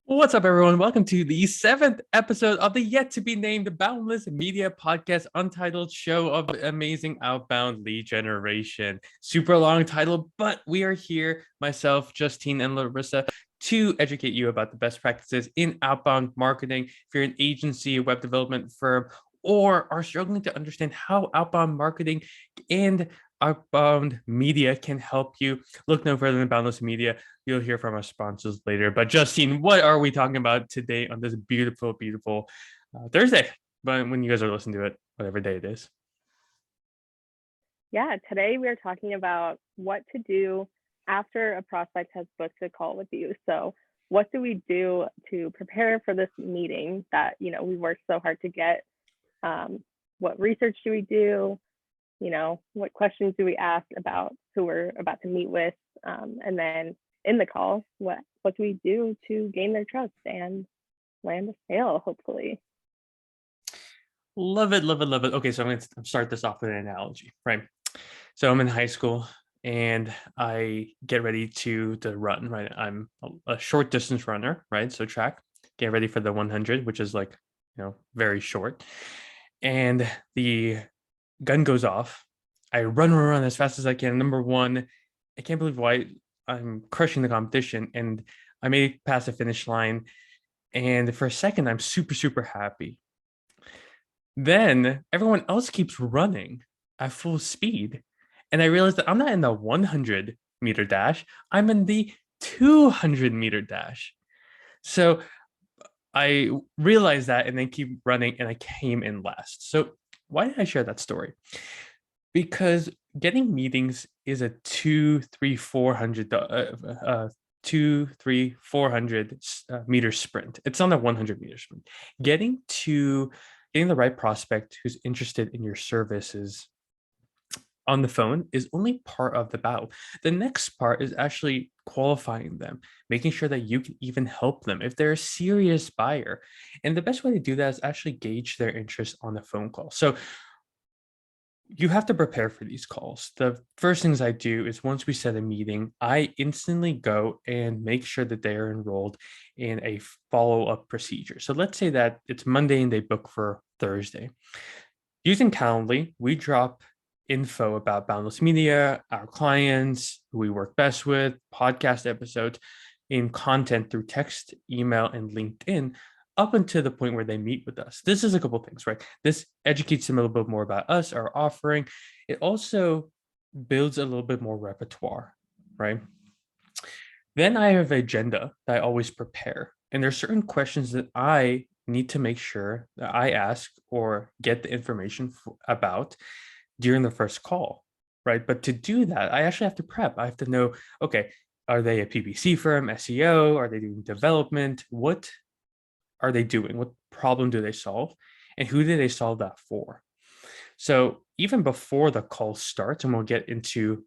What's up, everyone? Welcome to the seventh episode of the yet to be named Boundless Media Podcast, Untitled Show of Amazing Outbound Lead Generation. Super long title, but we are here, myself, Justine, and Larissa, to educate you about the best practices in outbound marketing. If you're an agency, web development firm, or are struggling to understand how outbound marketing and outbound media can help you, look no further than Boundless Media. You'll hear from our sponsors later. But Justine, what are we talking about today on this beautiful, beautiful Thursday? But when you guys are listening to it, whatever day it is. Yeah, today we are talking about what to do after a prospect has booked a call with you. So what do we do to prepare for this meeting that, we worked so hard to get? What research do we do? What questions do we ask about who we're about to meet with? And then in the call, what do we do to gain their trust and land a sale, hopefully? Love it, love it, love it. Okay, so I'm going to start this off with an analogy, right? So I'm in high school and I get ready to run, right? I'm a short distance runner, right? So track, get ready for the 100, which is like, very short. And the gun goes off. I run as fast as I can. Number one, I can't believe why I'm crushing the competition. And I made it past the finish line. And for a second, I'm super, super happy. Then everyone else keeps running at full speed. And I realized that I'm not in the 100-meter dash, I'm in the 200-meter dash. So I realized that and then keep running and I came in last. So why did I share that story? Because getting meetings is a 400 meter sprint. It's not a 100-meter sprint. Getting the right prospect who's interested in your services on the phone is only part of the battle. The next part is actually qualifying them, making sure that you can even help them if they're a serious buyer. And the best way to do that is actually gauge their interest on the phone call. So you have to prepare for these calls. The first things I do is once we set a meeting, I instantly go and make sure that they are enrolled in a follow-up procedure. So let's say that it's Monday and they book for Thursday. Using Calendly, we drop info about Boundless Media, our clients, who we work best with, podcast episodes, in content through text, email, and LinkedIn up until the point where they meet with us. This is a couple things, right? This educates them a little bit more about us, our offering. It also builds a little bit more repertoire, right? Then I have an agenda that I always prepare. And there's certain questions that I need to make sure that I ask or get the information about during the first call, right? But to do that, I actually have to prep. I have to know, okay, are they a PPC firm, SEO? Are they doing development? What are they doing? What problem do they solve? And who do they solve that for? So even before the call starts, and we'll get into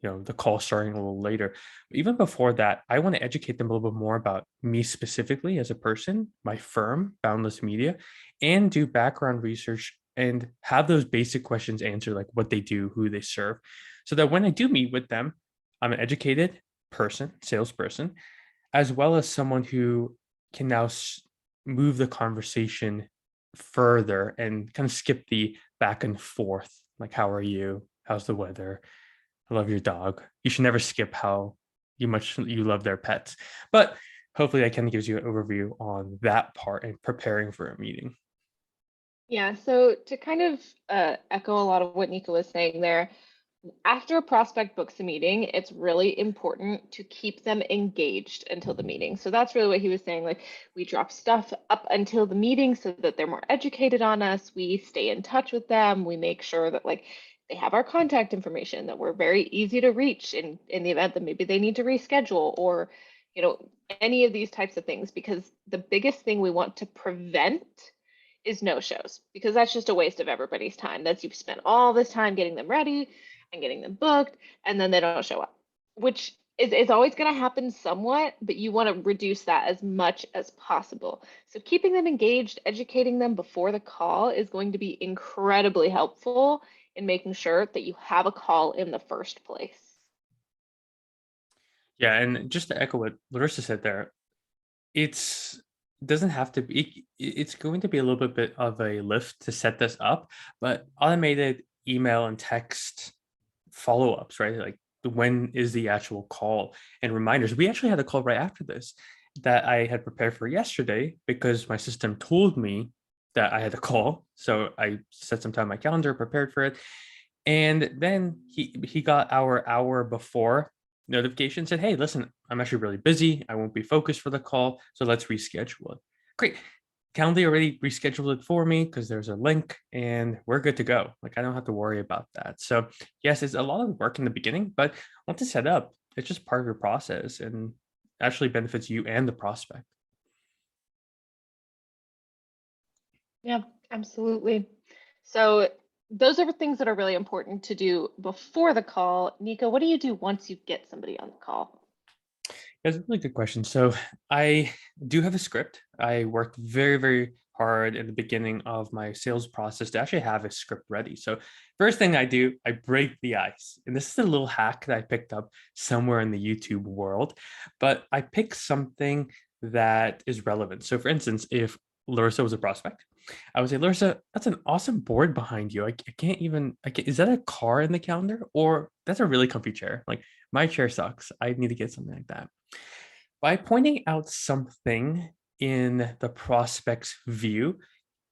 the call starting a little later, even before that, I want to educate them a little bit more about me specifically as a person, my firm, Boundless Media, and do background research and have those basic questions answered, like what they do, who they serve, so that when I do meet with them, I'm an educated person, salesperson, as well as someone who can now move the conversation further and kind of skip the back and forth, like, how are you? How's the weather? I love your dog. You should never skip how much you love their pets. But hopefully that kind of gives you an overview on that part and preparing for a meeting. Yeah, so to kind of echo a lot of what Nico was saying there, after a prospect books a meeting, it's really important to keep them engaged until the meeting. So that's really what he was saying. Like, we drop stuff up until the meeting so that they're more educated on us. We stay in touch with them. We make sure that they have our contact information, that we're very easy to reach in the event that maybe they need to reschedule or, any of these types of things, because the biggest thing we want to prevent is no-shows, because that's just a waste of everybody's time. That's, you've spent all this time getting them ready and getting them booked, and then they don't show up, which is always going to happen somewhat, but you want to reduce that as much as possible. So keeping them engaged, educating them before the call is going to be incredibly helpful in making sure that you have a call in the first place. Yeah, and just to echo what Larissa said there, It's doesn't have to be, it's going to be a little bit of a lift to set this up, but automated email and text follow-ups, right? Like when is the actual call and reminders. We actually had a call right after this that I had prepared for yesterday because my system told me that I had a call. So I set some time on my calendar, prepared for it. And then he got our hour before notification, said, "Hey, listen, I'm actually really busy. I won't be focused for the call. So let's reschedule it." Great. Calendly already rescheduled it for me because there's a link and we're good to go. Like I don't have to worry about that. So yes, it's a lot of work in the beginning, but once it's set up, it's just part of your process and actually benefits you and the prospect. Yeah, absolutely. So those are things that are really important to do before the call. Nico, what do you do once you get somebody on the call? That's a really good question. So I do have a script. I worked very, very hard in the beginning of my sales process to actually have a script ready. So first thing I do, I break the ice. And this is a little hack that I picked up somewhere in the YouTube world, but I pick something that is relevant. So for instance, if Larissa was a prospect, I would say, Larissa, that's an awesome board behind you. I can't even, is that a car in the calendar? Or that's a really comfy chair. Like my chair sucks. I need to get something like that. By pointing out something in the prospect's view,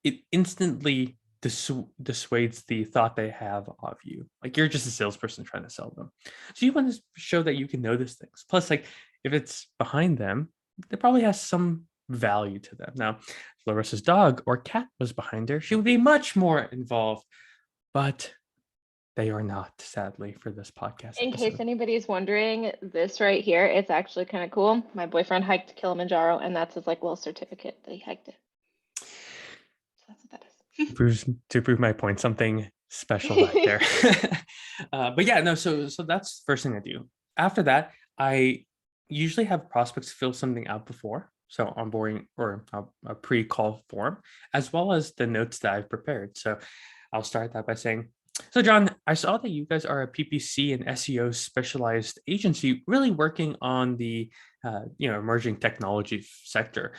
it instantly dissuades the thought they have of you. Like you're just a salesperson trying to sell them. So you want to show that you can notice things. Plus, like if it's behind them, it probably has some value to them. Now, if Larissa's dog or cat was behind her, she would be much more involved, but they are not, sadly, for this podcast In case episode. anybody is wondering, this right here, it's actually kind of cool. My boyfriend hiked Kilimanjaro, and that's his like little certificate that he hiked it. So that's what that is. To prove my point, something special back there. But yeah, no. So that's the first thing I do. After that, I usually have prospects fill something out before, so onboarding or a pre-call form, as well as the notes that I've prepared. So I'll start that by saying, "So John, I saw that you guys are a PPC and SEO specialized agency, really working on the emerging technology sector.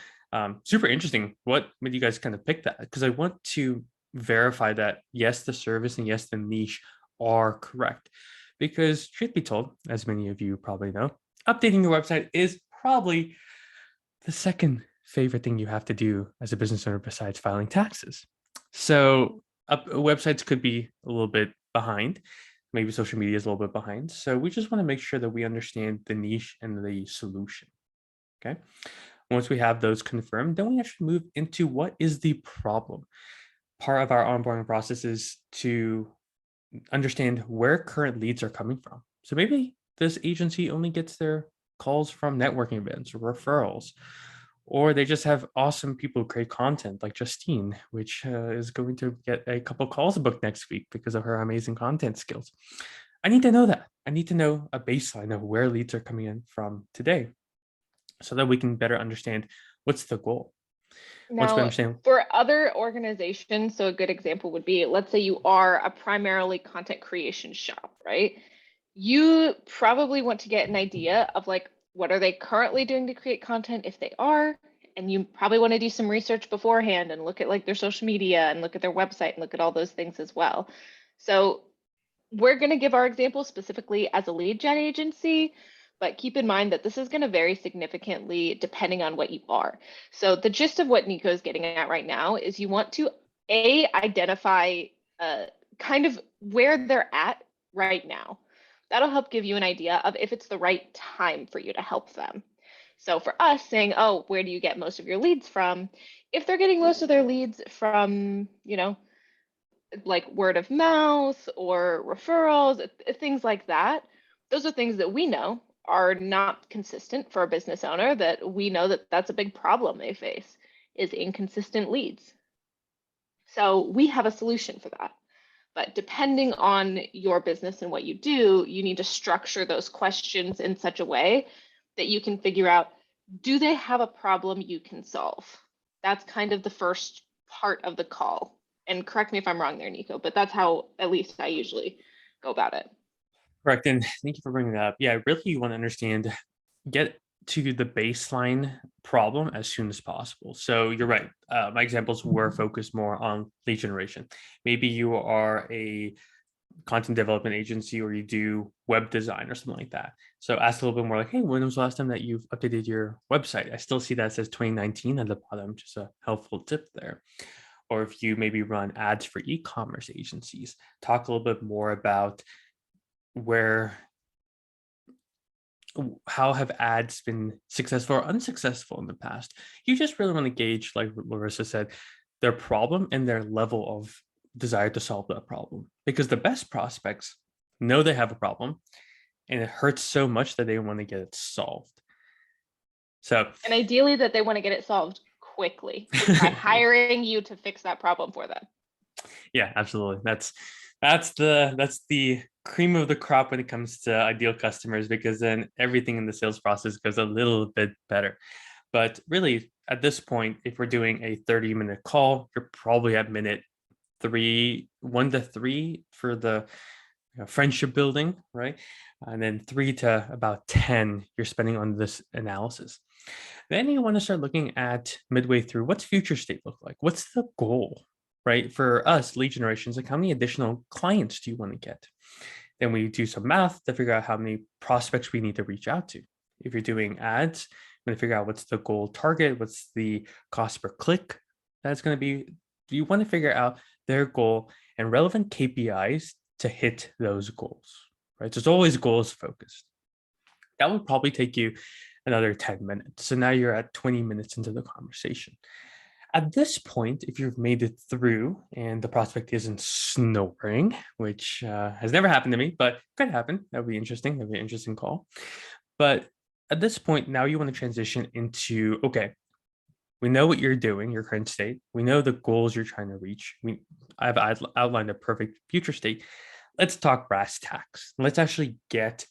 Super interesting. What made you guys kind of pick that? Because I want to verify that yes, the service and yes, the niche are correct. Because truth be told, as many of you probably know, updating your website is probably the second favorite thing you have to do as a business owner besides filing taxes. So websites could be a little bit behind. Maybe social media is a little bit behind. So we just want to make sure that we understand the niche and the solution. Okay. Once we have those confirmed, then we actually move into what is the problem. Part of our onboarding process is to understand where current leads are coming from. So maybe this agency only gets their calls from networking events or referrals, or they just have awesome people who create content like Justine, which is going to get a couple calls booked next week because of her amazing content skills. I need to know that. I need to know a baseline of where leads are coming in from today so that we can better understand what's the goal. Once we Now, understand, for other organizations, so a good example would be, let's say you are a primarily content creation shop, right? You probably want to get an idea of like, what are they currently doing to create content if they are, and you probably want to do some research beforehand and look at like their social media and look at their website and look at all those things as well. So we're going to give our example specifically as a lead gen agency, but keep in mind that this is going to vary significantly depending on what you are. So the gist of what Nico is getting at right now is you want to identify kind of where they're at right now. That'll help give you an idea of if it's the right time for you to help them. So for us saying, oh, where do you get most of your leads from? If they're getting most of their leads from, like word of mouth or referrals, things like that, those are things that we know are not consistent for a business owner, that we know that that's a big problem they face, is inconsistent leads. So we have a solution for that. But depending on your business and what you do, you need to structure those questions in such a way that you can figure out, do they have a problem you can solve? That's kind of the first part of the call. And correct me if I'm wrong there, Nico, but that's how at least I usually go about it. correct, and thank you for bringing that up. Yeah, really, you want to understand, get to the baseline problem as soon as possible. So you're right. My examples were focused more on lead generation. Maybe you are a content development agency or you do web design or something like that. So ask a little bit more like, hey, when was the last time that you've updated your website? I still see that says 2019 at the bottom, just a helpful tip there. Or if you maybe run ads for e-commerce agencies, talk a little bit more about how have ads been successful or unsuccessful in the past. You just really want to gauge, like Larissa said, their problem and their level of desire to solve that problem. Because the best prospects know they have a problem and it hurts so much that they want to get it solved. So, and ideally that they want to get it solved quickly by hiring you to fix that problem for them. Yeah, absolutely. That's the cream of the crop when it comes to ideal customers, because then everything in the sales process goes a little bit better. But really, at this point, if we're doing a 30-minute call, you're probably at minute 1 to 3 for the friendship building, right? And then 3 to about 10 you're spending on this analysis. Then you want to start looking at midway through, what's future state look like? What's the goal, right? For us, lead generations, like how many additional clients do you want to get? Then we do some math to figure out how many prospects we need to reach out to. If you're doing ads, I'm going to figure out what's the goal target, what's the cost per click that's going to be. You want to figure out their goal and relevant KPIs to hit those goals, right? So it's always goals focused. That would probably take you another 10 minutes. So now you're at 20 minutes into the conversation. At this point, if you've made it through and the prospect isn't snoring, which has never happened to me, but could happen. That would be interesting. That would be an interesting call. But at this point, now you want to transition into, okay, we know what you're doing, your current state. We know the goals you're trying to reach. I've outlined a perfect future state. Let's talk brass tacks. Let's actually get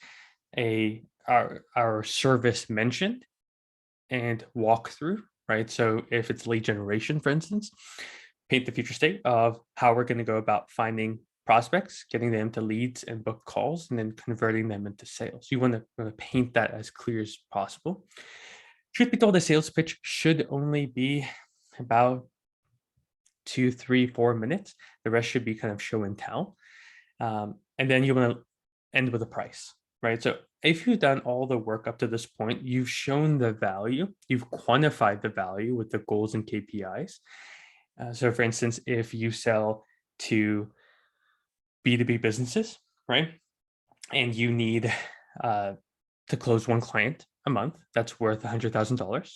our service mentioned and walk through, right? So if it's lead generation, for instance, paint the future state of how we're going to go about finding prospects, getting them to leads and book calls, and then converting them into sales. You want to paint that as clear as possible. Truth be told, the sales pitch should only be about 2, 3, 4 minutes. The rest should be kind of show and tell. And then you want to end with a price, right? So if you've done all the work up to this point, you've shown the value, you've quantified the value with the goals and KPIs. So for instance, if you sell to B2B businesses, right? And you need to close one client a month, that's worth $100,000.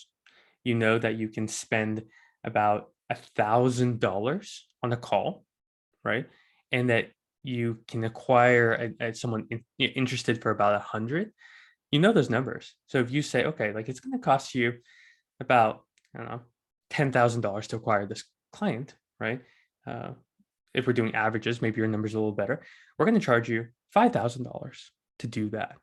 You know that you can spend about $1,000 on a call, right? And that you can acquire someone interested for about 100. You know those numbers. So if you say, okay, like it's going to cost you about, I don't know, $10,000 to acquire this client, right? If we're doing averages, maybe your number's a little better. We're going to charge you $5,000 to do that.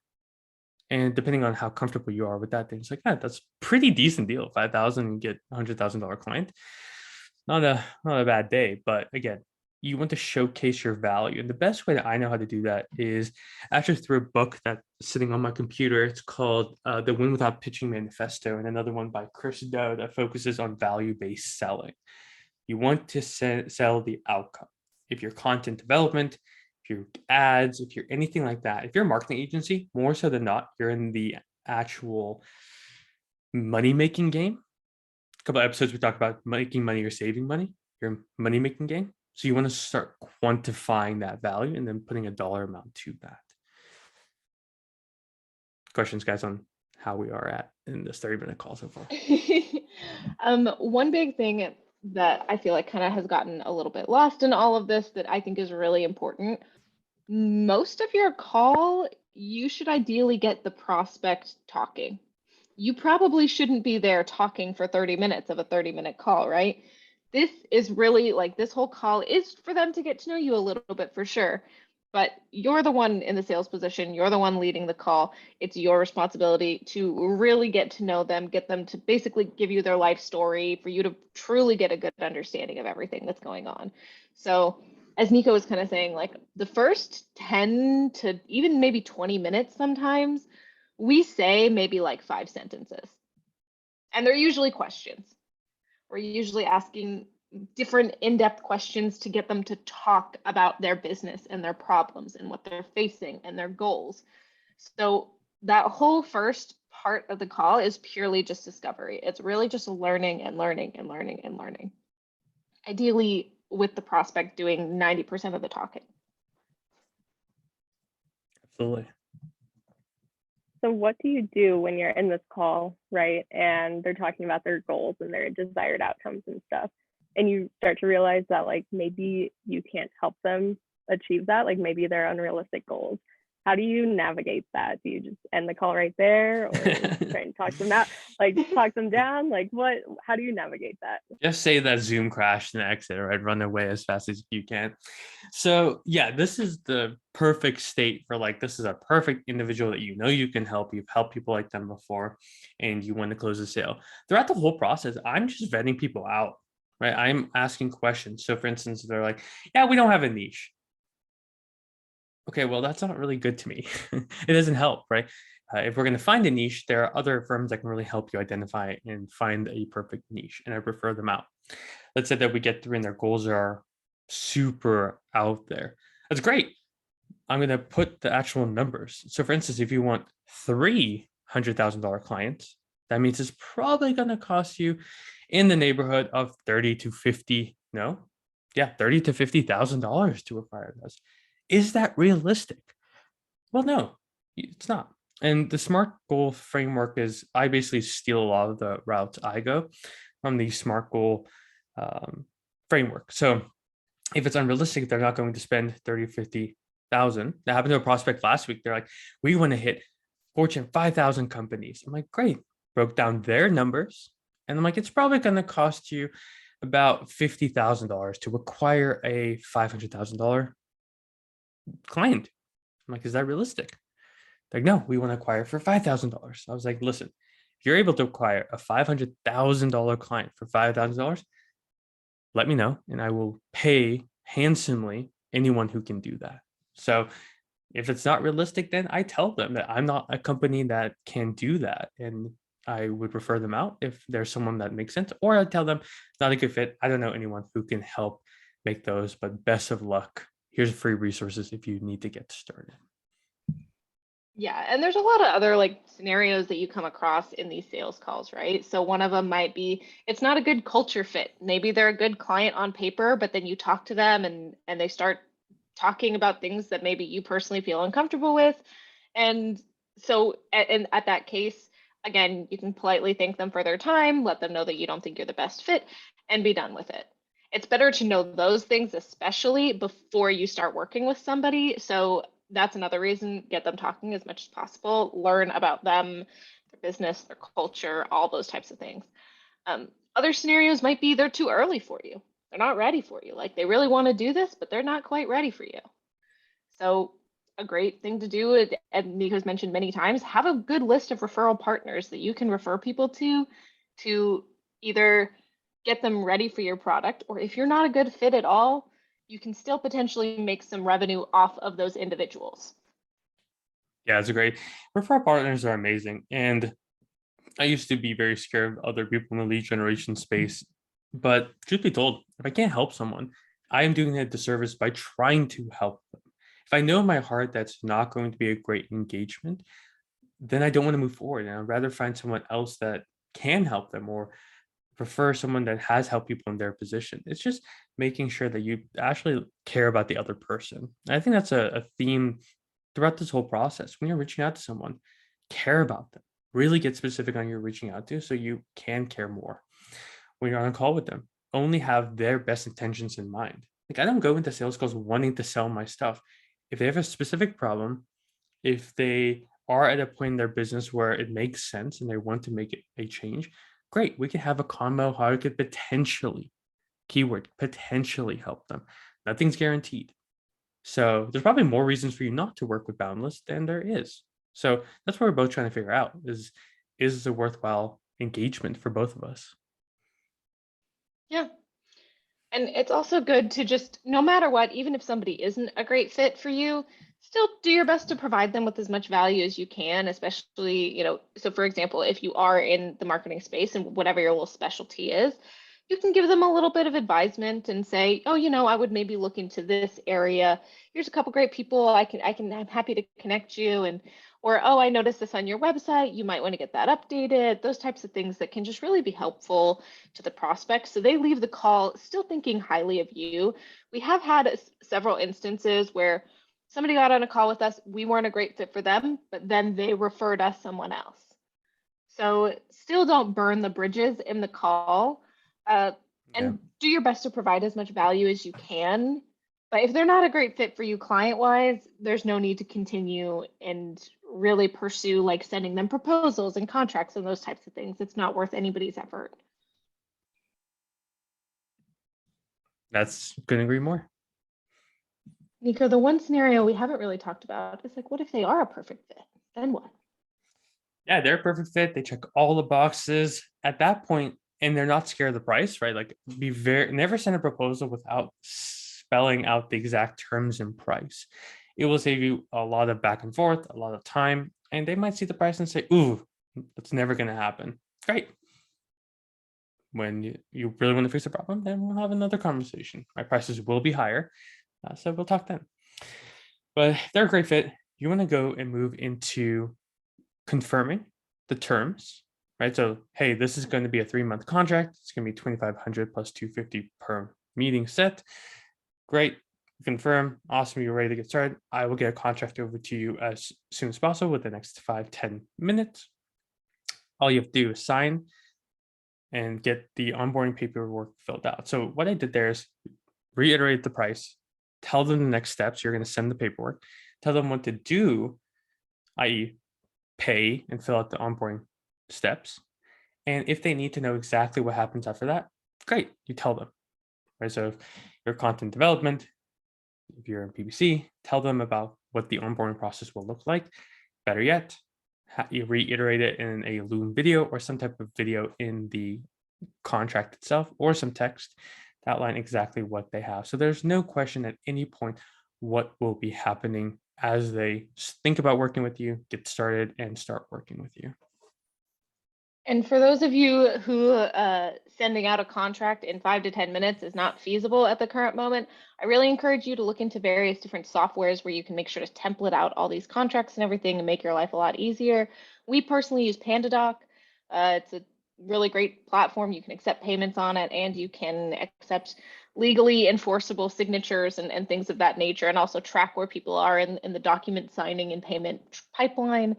And depending on how comfortable you are with that, things like that, that's pretty decent deal. 5,000 and get $100,000 client. Not a bad day, but again, you want to showcase your value. And the best way that I know how to do that is actually through a book that's sitting on my computer. It's called The Win Without Pitching Manifesto, and another one by Chris Do that focuses on value-based selling. You want to sell the outcome. If you're content development, if you're ads, if you're anything like that, if you're a marketing agency, more so than not, you're in the actual money-making game. A couple of episodes we talked about making money or saving money, your money-making game. So you want to start quantifying that value and then putting a dollar amount to that. Questions, guys, on how we are at in this 30-minute call so far? One big thing that I feel like kind of has gotten a little bit lost in all of this that I think is really important. Most of your call, you should ideally get the prospect talking. You probably shouldn't be there talking for 30 minutes of a 30-minute call, right? This is really like, this whole call is for them to get to know you a little bit for sure, but you're the one in the sales position. You're the one leading the call. It's your responsibility to really get to know them, get them to basically give you their life story for you to truly get a good understanding of everything that's going on. So as Nico was kind of saying, like the first 10 to even maybe 20 minutes sometimes we say maybe like 5 sentences. And they're usually questions. We're usually asking different in-depth questions to get them to talk about their business and their problems and what they're facing and their goals. So that whole first part of the call is purely just discovery. It's really just learning and learning and learning and learning. Ideally, with the prospect doing 90% of the talking. Absolutely. So what do you do when you're in this call, right? And they're talking about their goals and their desired outcomes and stuff. And you start to realize that like maybe you can't help them achieve that, like maybe they're unrealistic goals. How do you navigate that? Do you just end the call right there, or try and talk them out, like talk them down? Like how do you navigate that? Just say that Zoom crashed and exit, right? Run away as fast as you can. So yeah, this is the perfect state for like, this is a perfect individual that you know you can help. You've helped people like them before and you want to close the sale. Throughout the whole process, I'm just vetting people out, right? I'm asking questions. So for instance, they're like, yeah, we don't have a niche. Okay, well, that's not really good to me. It doesn't help, right? If we're going to find a niche, there are other firms that can really help you identify and find a perfect niche, and I refer them out. Let's say that we get through and their goals are super out there. That's great. I'm going to put the actual numbers. So for instance, if you want $300,000 clients, that means it's probably going to cost you in the neighborhood of 30 to 50, no, yeah, 30 to $50,000 to acquire those. Is that realistic? Well, no, it's not. And the SMART goal framework is, I basically steal a lot of the routes I go from the SMART goal framework. So if it's unrealistic, they're not going to spend 30, 50,000. That happened to a prospect last week. They're like, we want to hit Fortune 5,000 companies. I'm like, great. Broke down their numbers. And I'm like, it's probably going to cost you about $50,000 to acquire a $500,000 client. I'm like, is that realistic? Like, no, we want to acquire for $5,000. I was like, listen, if you're able to acquire a $500,000 client for $5,000, let me know and I will pay handsomely anyone who can do that. So if it's not realistic, then I tell them that I'm not a company that can do that. And I would refer them out if there's someone that makes sense, or I tell them not a good fit. I don't know anyone who can help make those, but best of luck. Here's free resources if you need to get started. Yeah, and there's a lot of other like scenarios that you come across in these sales calls, right? So one of them might be it's not a good culture fit. Maybe they're a good client on paper, but then you talk to them and they start talking about things that maybe you personally feel uncomfortable with. And so at that case, again, you can politely thank them for their time, let them know that you don't think you're the best fit, and be done with it. It's better to know those things, especially before you start working with somebody. So that's another reason, get them talking as much as possible, learn about them, their business, their culture, all those types of things. Other scenarios might be they're too early for you. They're not ready for you. Like they really want to do this, but they're not quite ready for you. So a great thing to do, and Nico's mentioned many times, have a good list of referral partners that you can refer people to either get them ready for your product, or if you're not a good fit at all, you can still potentially make some revenue off of those individuals. Yeah, it's a great. Referral partners are amazing. And I used to be very scared of other people in the lead generation space. But truth be told, if I can't help someone, I am doing a disservice by trying to help them. If I know in my heart that's not going to be a great engagement, then I don't want to move forward. And I'd rather find someone else that can help them, or prefer someone that has helped people in their position. It's just making sure that you actually care about the other person. And I think that's a theme throughout this whole process. When you're reaching out to someone, care about them. Really get specific on who you're reaching out to so you can care more. When you're on a call with them, only have their best intentions in mind. Like, I don't go into sales calls wanting to sell my stuff. If they have a specific problem, if they are at a point in their business where it makes sense and they want to make it a change, great. We can have a convo how I could potentially, keyword, potentially help them. Nothing's guaranteed. So there's probably more reasons for you not to work with Boundless than there is. So that's what we're both trying to figure out is this a worthwhile engagement for both of us? Yeah. And it's also good to just, no matter what, even if somebody isn't a great fit for you, Still do your best to provide them with as much value as you can, especially, so for example, if you are in the marketing space and whatever your little specialty is, you can give them a little bit of advisement and say, oh, I would maybe look into this area. Here's a couple great people. I'm happy to connect you. Or, oh, I noticed this on your website. You might want to get that updated. Those types of things that can just really be helpful to the prospect. So they leave the call still thinking highly of you. We have had several instances where somebody got on a call with us. We weren't a great fit for them, but then they referred us someone else. So still don't burn the bridges in the call. And do your best to provide as much value as you can. But if they're not a great fit for you client-wise, there's no need to continue and really pursue like sending them proposals and contracts and those types of things. It's not worth anybody's effort. Couldn't agree more. Nico, the one scenario we haven't really talked about is like, what if they are a perfect fit? Then what? Yeah, they're a perfect fit. They check all the boxes at that point, and they're not scared of the price, right? Like, never send a proposal without spelling out the exact terms and price. It will save you a lot of back and forth, a lot of time, and they might see the price and say, "Ooh, that's never going to happen." Great. When you really want to fix a problem, then we'll have another conversation. My prices will be higher, so we'll talk then. But if they're a great fit, you want to go and move into confirming the terms, right? So, hey, this is going to be a 3-month contract. It's going to be $2,500 plus $250 per meeting set. Great. Confirm. Awesome. You're ready to get started. I will get a contract over to you as soon as possible within the next 5-10 minutes. All you have to do is sign and get the onboarding paperwork filled out. So what I did there is reiterate the price, tell them the next steps. You're going to send the paperwork, tell them what to do, i.e., pay and fill out the onboarding steps. And if they need to know exactly what happens after that, great, you tell them, right? So if you're content development, if you're in PPC, tell them about what the onboarding process will look like. Better yet, you reiterate it in a Loom video or some type of video in the contract itself, or some text to outline exactly what they have. So there's no question at any point what will be happening as they think about working with you, get started, and start working with you. And for those of you who sending out a contract in 5 to 10 minutes is not feasible at the current moment, I really encourage you to look into various different softwares where you can make sure to template out all these contracts and everything and make your life a lot easier. We personally use PandaDoc. It's a really great platform. You can accept payments on it, and you can accept legally enforceable signatures and things of that nature, and also track where people are in the document signing and payment pipeline.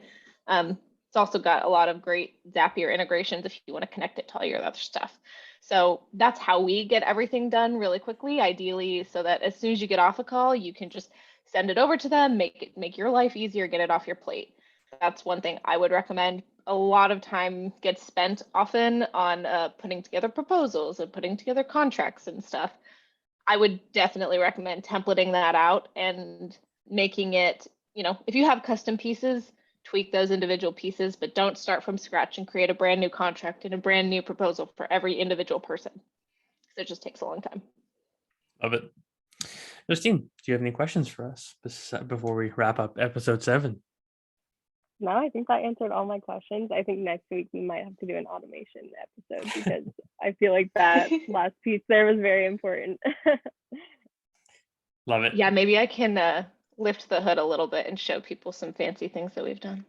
It's also got a lot of great Zapier integrations if you want to connect it to all your other stuff. So that's how we get everything done really quickly, ideally, so that as soon as you get off a call, you can just send it over to them, make your life easier, get it off your plate. That's one thing I would recommend. A lot of time gets spent often on putting together proposals and putting together contracts and stuff. I would definitely recommend templating that out and making it, if you have custom pieces, tweak those individual pieces, but don't start from scratch and create a brand new contract and a brand new proposal for every individual person. So it just takes a long time. Love it. Justine, do you have any questions for us before we wrap up episode 7? No, I think that answered all my questions. I think next week we might have to do an automation episode because I feel like that last piece there was very important. Love it. Yeah, maybe I can lift the hood a little bit and show people some fancy things that we've done.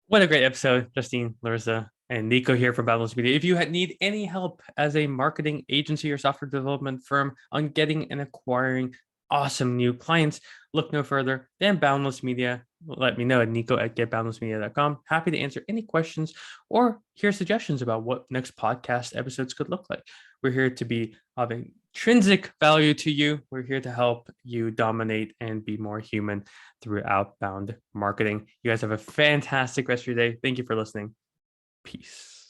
What a great episode, Justine, Larissa, and Nico here from Boundless Media. If you need any help as a marketing agency or software development firm on getting and acquiring awesome new clients, look no further than Boundless Media. Let me know at nico@getboundlessmedia.com. Happy to answer any questions or hear suggestions about what next podcast episodes could look like. We're here to be of intrinsic value to you. We're here to help you dominate and be more human through outbound marketing. You guys have a fantastic rest of your day. Thank you for listening. Peace.